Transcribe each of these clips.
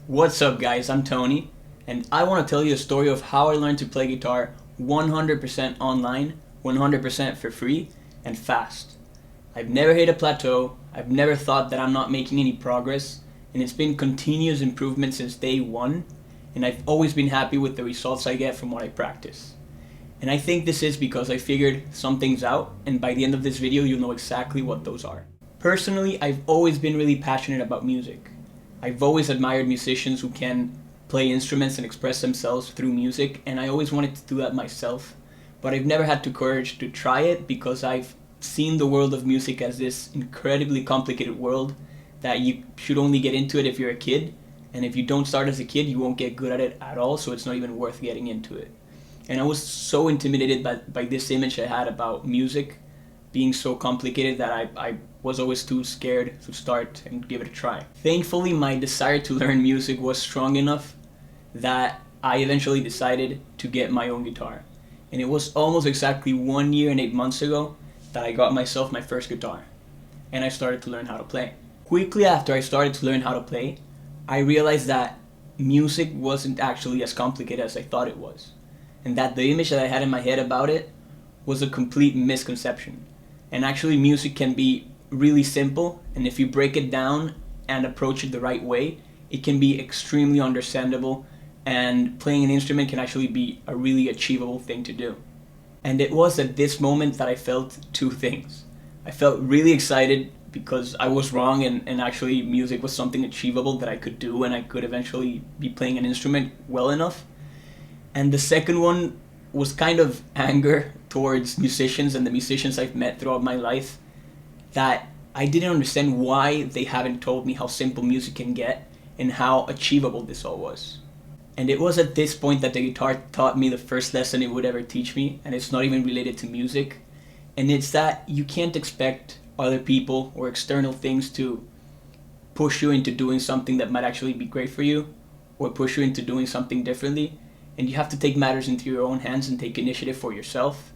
What's up, guys? I'm Tony, and I want to tell you a story of how I learned to play guitar 100% online, 100% for free, and fast. I've never hit a plateau, I've never thought that I'm not making any progress, and it's been continuous improvement since day one, and I've always been happy with the results I get from what I practice. And I think this is because I figured some things out, and by the end of this video, you'll know exactly what those are. Personally, I've always been really passionate about music. I've always admired musicians who can play instruments and express themselves through music, and I always wanted to do that myself. But I've never had the courage to try it because I've seen the world of music as this incredibly complicated world that you should only get into it if you're a kid, and if you don't start as a kid, you won't get good at it at all, so it's not even worth getting into it. And I was so intimidated by this image I had about music being so complicated that I was always too scared to start and give it a try. Thankfully, my desire to learn music was strong enough that I eventually decided to get my own guitar. And it was almost exactly 1 year and 8 months ago that I got myself my first guitar. And I started to learn how to play. Quickly after I started to learn how to play, I realized that music wasn't actually as complicated as I thought it was. And that the image that I had in my head about it was a complete misconception. And actually, music can be really simple, and if you break it down and approach it the right way, it can be extremely understandable, and playing an instrument can actually be a really achievable thing to do. And it was at this moment that I felt two things. I felt really excited because I was wrong, and actually music was something achievable that I could do, and I could eventually be playing an instrument well enough. And the second one was kind of anger towards musicians and the musicians I've met throughout my life, that I didn't understand why they haven't told me how simple music can get and how achievable this all was. And it was at this point that the guitar taught me the first lesson it would ever teach me, and it's not even related to music. And it's that you can't expect other people or external things to push you into doing something that might actually be great for you, or push you into doing something differently. And you have to take matters into your own hands and take initiative for yourself.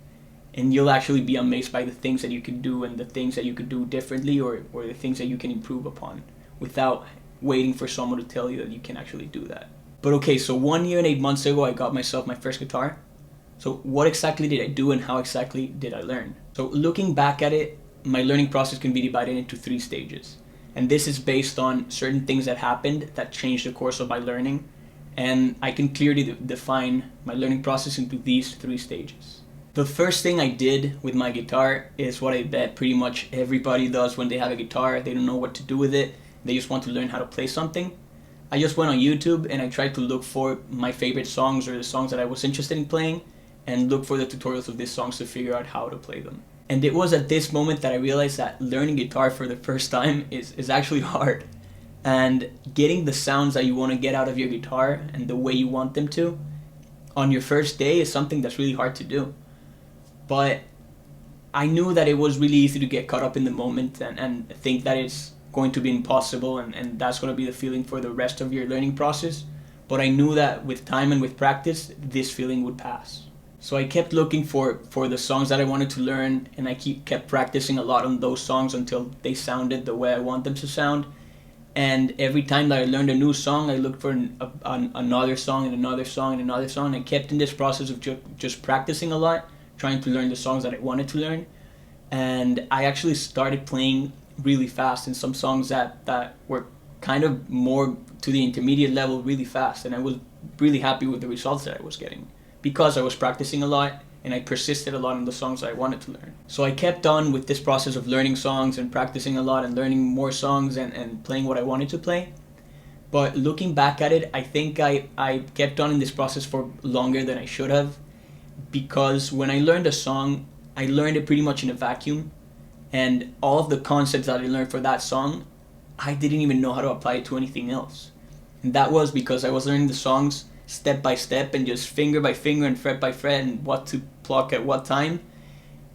And you'll actually be amazed by the things that you can do and the things that you could do differently, or the things that you can improve upon without waiting for someone to tell you that you can actually do that. But okay, so 1 year and 8 months ago, I got myself my first guitar. So what exactly did I do and how exactly did I learn? So looking back at it, my learning process can be divided into 3 stages. And this is based on certain things that happened that changed the course of my learning. And I can clearly define my learning process into these 3 stages. The first thing I did with my guitar is what I bet pretty much everybody does when they have a guitar. They don't know what to do with it. They just want to learn how to play something. I just went on YouTube and I tried to look for my favorite songs or the songs that I was interested in playing, and look for the tutorials of these songs to figure out how to play them. And it was at this moment that I realized that learning guitar for the first time is actually hard. And getting the sounds that you want to get out of your guitar and the way you want them to on your first day is something that's really hard to do. But I knew that it was really easy to get caught up in the moment and think that it's going to be impossible, and that's going to be the feeling for the rest of your learning process. But I knew that with time and with practice, this feeling would pass. So I kept looking for the songs that I wanted to learn, and I kept practicing a lot on those songs until they sounded the way I want them to sound. And every time that I learned a new song, I looked for another song and another song and another song. I kept in this process of just practicing a lot, trying to learn the songs that I wanted to learn. And I actually started playing really fast in some songs that were kind of more to the intermediate level really fast. And I was really happy with the results that I was getting because I was practicing a lot and I persisted a lot on the songs that I wanted to learn. So I kept on with this process of learning songs and practicing a lot and learning more songs and playing what I wanted to play. But looking back at it, I think I kept on in this process for longer than I should have, because when I learned a song, I learned it pretty much in a vacuum, and all of the concepts that I learned for that song, I didn't even know how to apply it to anything else. And that was because I was learning the songs step by step and just finger by finger and fret by fret and what to pluck at what time,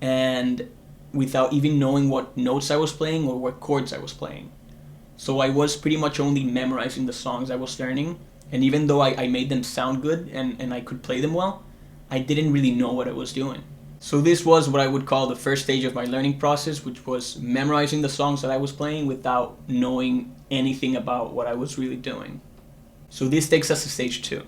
and without even knowing what notes I was playing or what chords I was playing. So I was pretty much only memorizing the songs I was learning, and even though I made them sound good and I could play them well, I didn't really know what I was doing. So this was what I would call the first stage of my learning process, which was memorizing the songs that I was playing without knowing anything about what I was really doing. So this takes us to stage 2.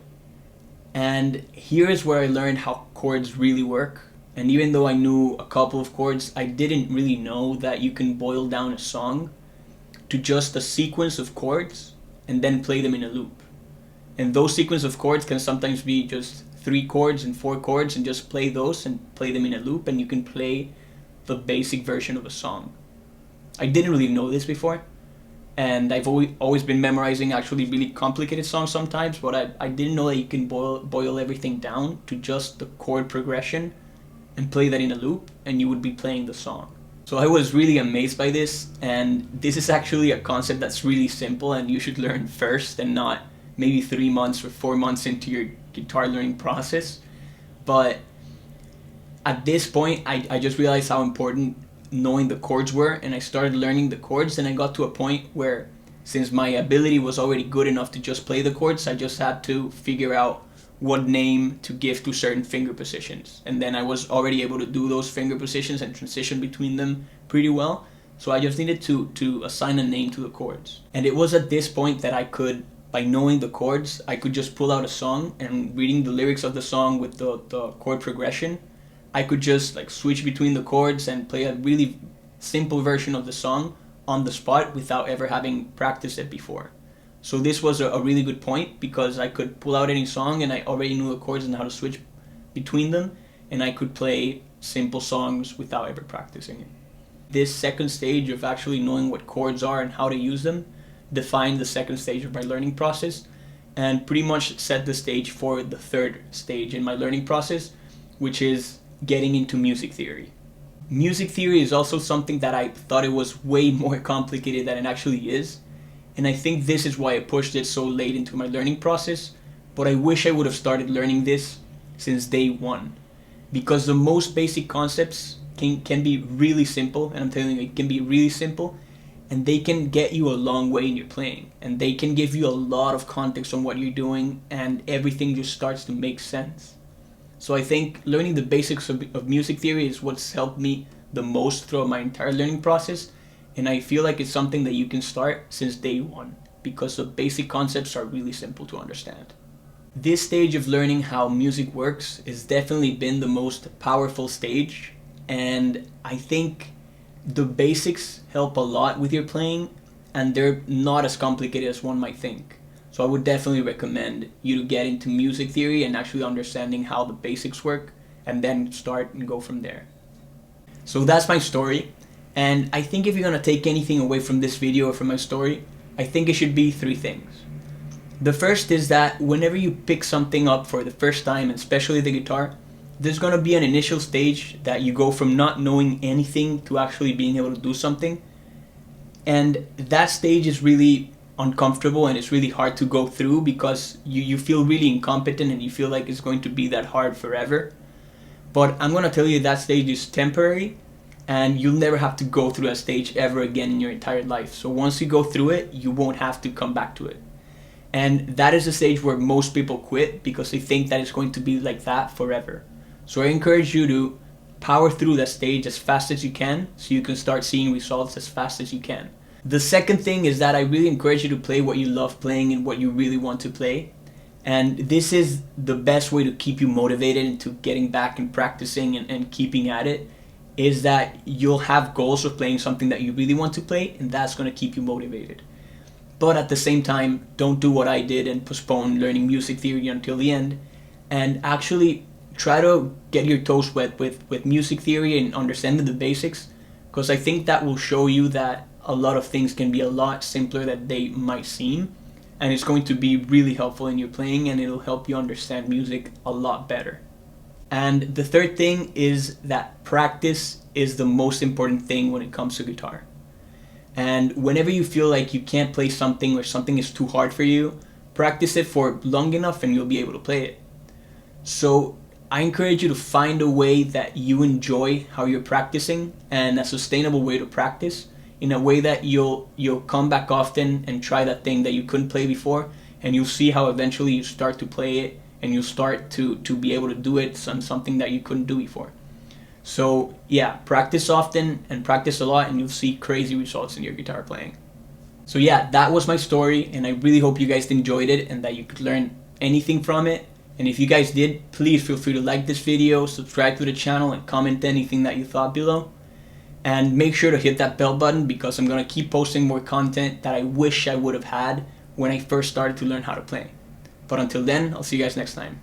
And here is where I learned how chords really work. And even though I knew a couple of chords, I didn't really know that you can boil down a song to just a sequence of chords and then play them in a loop. And those sequence of chords can sometimes be just 3 chords and 4 chords, and just play those and play them in a loop, and you can play the basic version of a song. I didn't really know this before, and I've always been memorizing actually really complicated songs sometimes, but I didn't know that you can boil everything down to just the chord progression and play that in a loop, and you would be playing the song. So I was really amazed by this, and this is actually a concept that's really simple and you should learn first, and not maybe 3 months or 4 months into your guitar learning process. But at this point, I just realized how important knowing the chords were, and I started learning the chords, and I got to a point where, since my ability was already good enough to just play the chords, I just had to figure out what name to give to certain finger positions, and then I was already able to do those finger positions and transition between them pretty well. So I just needed to assign a name to the chords, and it was at this point that I could, by knowing the chords, I could just pull out a song, and reading the lyrics of the song with the chord progression, I could just like switch between the chords and play a really simple version of the song on the spot without ever having practiced it before. So this was a really good point, because I could pull out any song and I already knew the chords and how to switch between them, and I could play simple songs without ever practicing it. This second stage of actually knowing what chords are and how to use them defined the second stage of my learning process, and pretty much set the stage for the third stage in my learning process, which is getting into music theory. Music theory is also something that I thought it was way more complicated than it actually is, and I think this is why I pushed it so late into my learning process, but I wish I would have started learning this since day one, because the most basic concepts can be really simple, and I'm telling you, it can be really simple, and they can get you a long way in your playing, and they can give you a lot of context on what you're doing, and everything just starts to make sense. So I think learning the basics of music theory is what's helped me the most throughout my entire learning process, and I feel like it's something that you can start since day one, because the basic concepts are really simple to understand. This stage of learning how music works has definitely been the most powerful stage, and I think the basics help a lot with your playing, and they're not as complicated as one might think. So I would definitely recommend you to get into music theory and actually understanding how the basics work, and then start and go from there. So that's my story, and I think if you're gonna take anything away from this video or from my story, I think it should be 3 things. The first is that whenever you pick something up for the first time, and especially the guitar, there's gonna be an initial stage that you go from not knowing anything to actually being able to do something, and that stage is really uncomfortable and it's really hard to go through, because you feel really incompetent and you feel like it's going to be that hard forever. But I'm gonna tell you that stage is temporary, and you'll never have to go through that stage ever again in your entire life. So once you go through it, you won't have to come back to it. And that is the stage where most people quit, because they think that it's going to be like that forever. So I encourage you to power through that stage as fast as you can, so you can start seeing results as fast as you can. The second thing is that I really encourage you to play what you love playing and what you really want to play. And this is the best way to keep you motivated into getting back and practicing and keeping at it, is that you'll have goals of playing something that you really want to play, and that's going to keep you motivated. But at the same time, don't do what I did and postpone learning music theory until the end, and actually try to get your toes wet with music theory and understanding the basics, because I think that will show you that a lot of things can be a lot simpler than they might seem, and it's going to be really helpful in your playing, and it'll help you understand music a lot better. And the third thing is that practice is the most important thing when it comes to guitar. And whenever you feel like you can't play something or something is too hard for you, practice it for long enough and you'll be able to play it. So I encourage you to find a way that you enjoy how you're practicing, and a sustainable way to practice, in a way that you'll come back often and try that thing that you couldn't play before, and you'll see how eventually you start to play it, and you'll start to be able to do it on something that you couldn't do before. So yeah, practice often and practice a lot, and you'll see crazy results in your guitar playing. So yeah, that was my story, and I really hope you guys enjoyed it and that you could learn anything from it. And if you guys did, please feel free to like this video, subscribe to the channel, and comment anything that you thought below. And make sure to hit that bell button, because I'm going to keep posting more content that I wish I would have had when I first started to learn how to play. But until then, I'll see you guys next time.